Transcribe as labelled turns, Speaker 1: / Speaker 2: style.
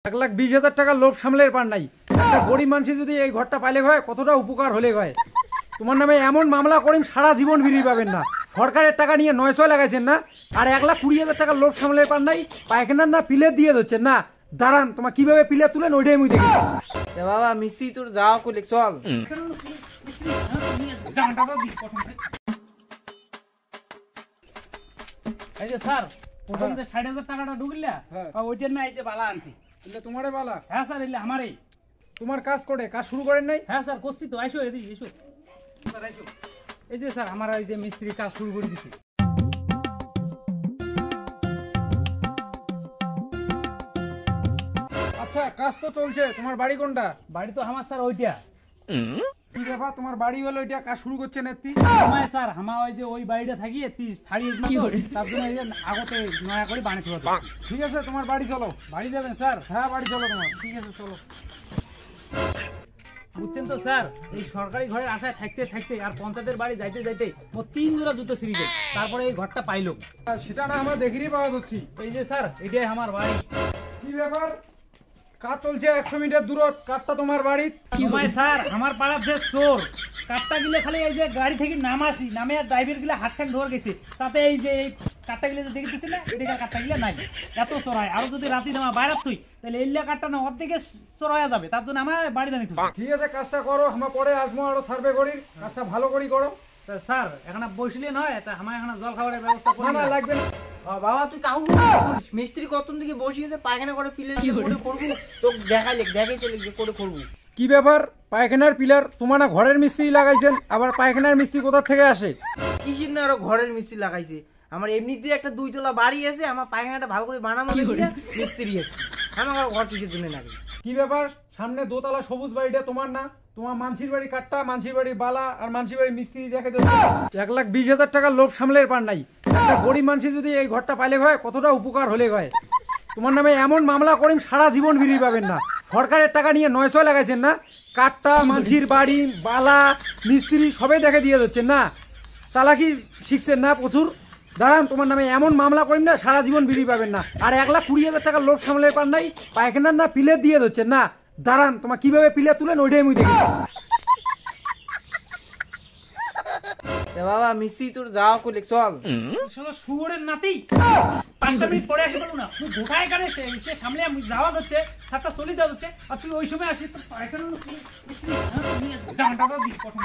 Speaker 1: 1,20,000 টাকা লোভ সামলের পার নাই। একটা গরিব মানুষ যদি এই ঘরটা পাইলে হয় কতটা উপকার হলে হয়। তোমার নামে এমন মামলা করিম সারা জীবন বিড়ি পাবেন না। সরকারের টাকা নিয়ে 900 লাগাইছেন না, আর 1,20,000 টাকা লোভ সামলের পার নাই। পায়খানার না পিলের দিয়ে দিচ্ছেন না। দাঁড়ান, তোমার কিভাবে পিলে তুলেন ওইটাই মুই দেখি।
Speaker 2: বাবা মিস্ত্রি তোর যাও কইলে চল।
Speaker 3: এই যে স্যার প্রথম যে 60,000 টাকাটা ঢুকলা ওইটার না এই যে বালা আনছি।
Speaker 1: এটা তোমারে বালা?
Speaker 3: হ্যাঁ স্যার, এলে আমারই।
Speaker 1: তোমার কাজ করে কাজ শুরু করেন নাই?
Speaker 3: হ্যাঁ স্যার করছি তো, আইসো এদিকে এসো স্যার, আইসো। এই যে স্যার আমার এই যে মিস্ত্রি কাজ শুরু করে দিছি।
Speaker 1: আচ্ছা, কাজ তো চলছে। তোমার বাড়ি কোনটা?
Speaker 3: বাড়ি তো আমার স্যার ওইটা।
Speaker 1: কি ব্যাপার, তোমার বাড়ি হলো এটা, কাজ শুরু করছেন এত্তি?
Speaker 3: আমার স্যার আমার ওই যে ওই বাড়িটা থাকি এত্তি ছাড়িয়ে না তো, তার জন্য এই যে আগতে নয়া করে বানিয়ে দেবো।
Speaker 1: ঠিক আছে, তোমার বাড়ি চলো।
Speaker 3: বাড়ি যাবেন স্যার?
Speaker 1: হ্যাঁ, বাড়ি চলো তোমার।
Speaker 3: ঠিক আছে চলো। বুঝছেন তো স্যার, এই সরকারি ঘরের আশায় থাকতে থাকতে আর পঞ্চায়েতের বাড়ি যাইতে যাইতে ও 3 জোড়া জুতো ছিঁড়ি যায়, তারপরে এই ঘরটা পাইলো।
Speaker 1: সেটা না আমরা দেখিরই পাওয়া যাচ্ছি।
Speaker 3: এই যে স্যার এটাই আমার বাড়ি।
Speaker 1: কি ব্যাপার, কাজ চলছে 100 মিটার দূরত, কাজটা তোমার বাড়ি?
Speaker 3: স্যার আমার পাড়ার যে চোর কাঠটা গিলে খালি এই যে গাড়ি থেকে নামাছি, নামে আর ড্রাইভার গিলে হাত ঠাক ধরে গেছে, তাতে এই যে এই কাঠটা গিলে যে দেখতেছি না, এটা কাঠটা গিলে নাই। এত চোরাই, আরো যদি রাতে নামা বাইরে তুই তাহলে এলিয়া কাঠটা না অর্ধেকে চোরাইয়া যাবে, তার জন্য আমার বাড়ি জানিস।
Speaker 1: ঠিক আছে, কাজটা করো, আমরা পরে আসবো আরো সার্ভে করি। কাজটা ভালো করি করো।
Speaker 3: স্যার এখন বসলে নয়, তা আমার এখন জল খাবারের ব্যবস্থা করে
Speaker 1: না লাগবে না।
Speaker 2: বাবা তুই কাহু মিস্ত্রি কতক্ষণ থেকে বসিয়েছে পায়খানা করে পিলে করবো, তোকে দেখাইছে যে করে করবো।
Speaker 1: কি ব্যাপার, পায়খানার পিলার তোমার না ঘরের মিস্ত্রি লাগাইছেন, আবার পায়খানার মিস্ত্রি কোথা থেকে আসে?
Speaker 2: কিসের না আরো ঘরের মিস্ত্রি লাগাইছে। আমার এমনিতে একটা 2 তলা বাড়ি আছে, আমার পায়খানাটা ভালো করে বানানো মিস্ত্রি হচ্ছে। আমার ঘর কিসের জন্য লাগে?
Speaker 1: কি ব্যাপার, সামনে দোতলা সবুজ বাড়িটা তোমার না? তোমার মানসির বাড়ি কাটটা, মানসির বাড়ি বালা, আর মানসির বাড়ি মিস্ত্রি দেখে দিচ্ছে। 1,20,000 টাকা লোভ সামলের পার নাই। একটা গরিব মানুষ যদি এই ঘরটা পাইলে হয় কতটা উপকার হলে হয়। তোমার নামে এমন মামলা করিম সারা জীবন বিড়ি পাবেন না। সরকারের টাকা নিয়ে 900 লাগাইছেন না, কাটটা, মানসির বাড়ি, বালা, মিস্ত্রি সবাই দেখে দিয়ে দিচ্ছেন না। চালাকি শিখছেন না প্রচুর। দাঁড়ান, তোমার নামে এমন মামলা করিম না সারা জীবন বিড়ি পাবেন না। আর 1,20,000 টাকা লোভ সামলের পার নাই। পায়খানার না পিলে দিয়ে দিচ্ছেন না। দাঁড়ান, তোমার কিভাবে পিলে তুলেন ওইটাই মুই দেখি।
Speaker 2: বাবা মিস্ত্রি তোর যাও কইলে চল।
Speaker 3: শুয়োরের নাতি 5টা মিনিট পরে আসে বলবো না, তুই গোটায় কানে সে সামনে যাওয়া হচ্ছে, সাতটা চলে যাওয়া হচ্ছে, আর তুই ওই সময় আসিস তোর পায়খানা জানটা দিস প্রথম।